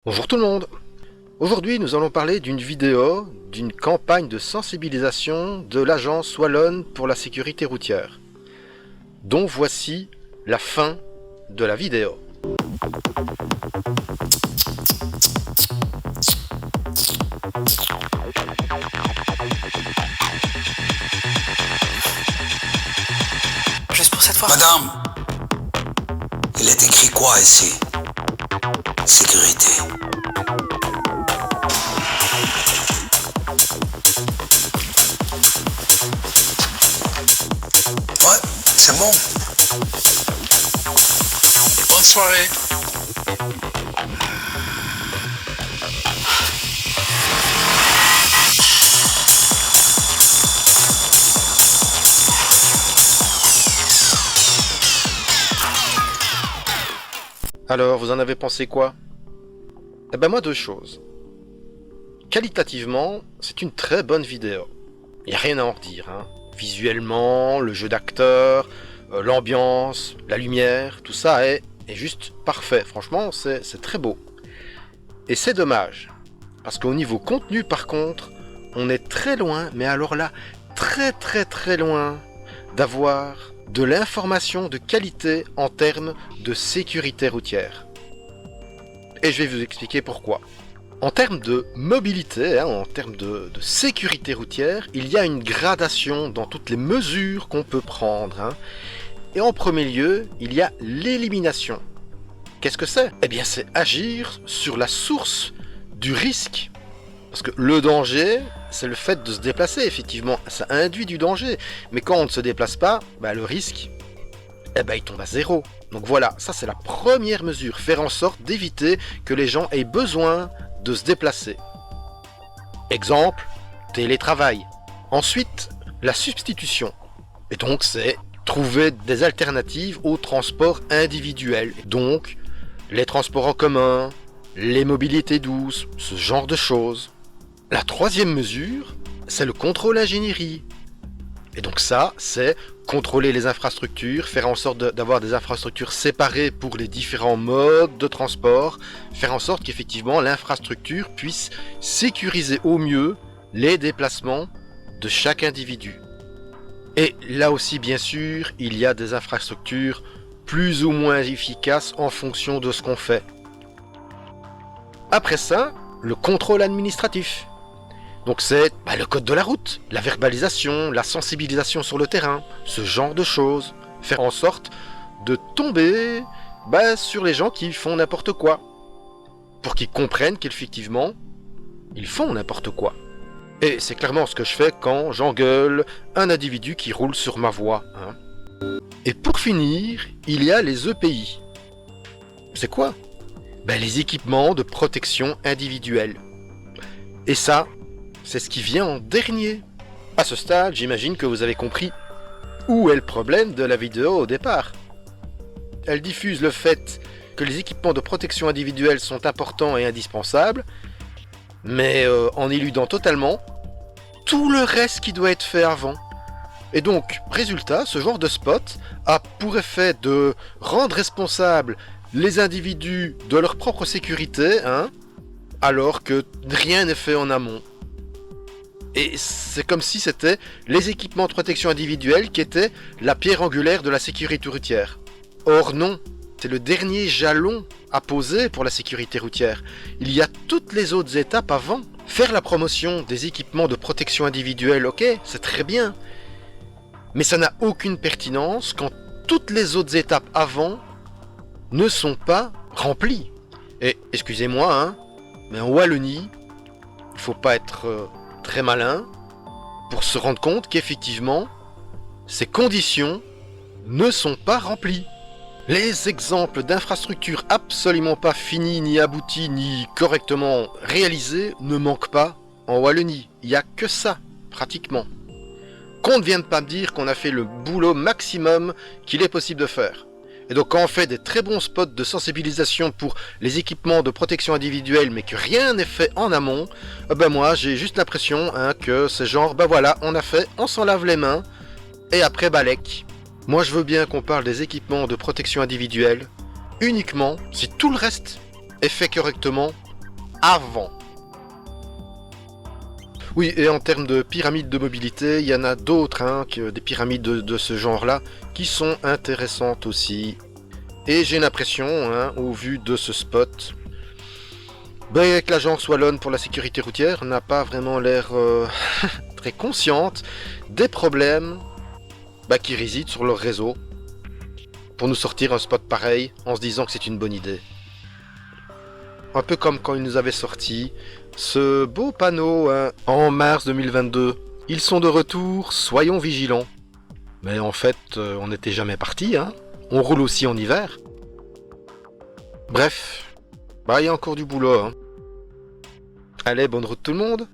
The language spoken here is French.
Bonjour tout le monde. Aujourd'hui nous allons parler d'une vidéo d'une campagne de sensibilisation de l'agence wallonne pour la sécurité routière, dont voici la fin de la vidéo. Juste pour cette fois. Madame, il est écrit quoi ici? Sécurité. Ouais, c'est bon. Bonne soirée. Alors, vous en avez pensé quoi? Eh ben moi, deux choses. Qualitativement, c'est une très bonne vidéo. Il n'y a rien à en redire, hein. Visuellement, le jeu d'acteur, l'ambiance, la lumière, tout ça est juste parfait. Franchement, c'est très beau. Et c'est dommage, parce qu'au niveau contenu, par contre, on est très loin, mais alors là, très loin d'avoir de l'information de qualité en termes de sécurité routière. Et je vais vous expliquer pourquoi. En termes de mobilité, en termes de sécurité routière, il y a une gradation dans toutes les mesures qu'on peut prendre. Et en premier lieu, il y a l'élimination. Qu'est-ce que c'est? Eh bien, c'est agir sur la source du risque. Parce que le danger, c'est le fait de se déplacer, effectivement. Ça induit du danger. Mais quand on ne se déplace pas, le risque, il tombe à zéro. Donc voilà, ça c'est la première mesure. Faire en sorte d'éviter que les gens aient besoin de se déplacer. Exemple, télétravail. Ensuite, la substitution. Et donc c'est trouver des alternatives aux transports individuels. Donc, les transports en commun, les mobilités douces, ce genre de choses. La troisième mesure, c'est le contrôle ingénierie. Et donc ça, c'est contrôler les infrastructures, faire en sorte d'avoir des infrastructures séparées pour les différents modes de transport, faire en sorte qu'effectivement l'infrastructure puisse sécuriser au mieux les déplacements de chaque individu. Et là aussi, bien sûr, il y a des infrastructures plus ou moins efficaces en fonction de ce qu'on fait. Après ça, le contrôle administratif. Donc c'est le code de la route, la verbalisation, la sensibilisation sur le terrain, ce genre de choses. Faire en sorte de tomber sur les gens qui font n'importe quoi. Pour qu'ils comprennent qu'effectivement, ils font n'importe quoi. Et c'est clairement ce que je fais quand j'engueule un individu qui roule sur ma voie. Et pour finir, il y a les EPI. C'est quoi? Les équipements de protection individuelle. Et ça, c'est ce qui vient en dernier. À ce stade, j'imagine que vous avez compris où est le problème de la vidéo au départ. Elle diffuse le fait que les équipements de protection individuelle sont importants et indispensables, mais en éludant totalement tout le reste qui doit être fait avant. Et donc, résultat, ce genre de spot a pour effet de rendre responsables les individus de leur propre sécurité, alors que rien n'est fait en amont. Et c'est comme si c'était les équipements de protection individuelle qui étaient la pierre angulaire de la sécurité routière. Or non, c'est le dernier jalon à poser pour la sécurité routière. Il y a toutes les autres étapes avant. Faire la promotion des équipements de protection individuelle, ok, c'est très bien. Mais ça n'a aucune pertinence quand toutes les autres étapes avant ne sont pas remplies. Et excusez-moi, mais en Wallonie, il faut pas être très malin pour se rendre compte qu'effectivement, ces conditions ne sont pas remplies. Les exemples d'infrastructures absolument pas finies, ni abouties, ni correctement réalisées ne manquent pas en Wallonie. Il n'y a que ça, pratiquement. Qu'on ne vienne pas me dire qu'on a fait le boulot maximum qu'il est possible de faire. Et donc quand on fait des très bons spots de sensibilisation pour les équipements de protection individuelle mais que rien n'est fait en amont, moi j'ai juste l'impression que c'est genre on a fait, on s'en lave les mains et après balèque. Moi je veux bien qu'on parle des équipements de protection individuelle uniquement si tout le reste est fait correctement avant. Oui, et en termes de pyramides de mobilité, il y en a d'autres, hein, que des pyramides de ce genre-là, qui sont intéressantes aussi. Et j'ai l'impression, hein, au vu de ce spot, que l'agence wallonne pour la sécurité routière n'a pas vraiment l'air très consciente des problèmes qui résident sur leur réseau pour nous sortir un spot pareil en se disant que c'est une bonne idée. Un peu comme quand ils nous avaient sorti ce beau panneau, hein, en mars 2022. Ils sont de retour, soyons vigilants. Mais en fait, on n'était jamais parti, hein. On roule aussi en hiver. Bref, il y a encore du boulot, hein. Allez, bonne route tout le monde.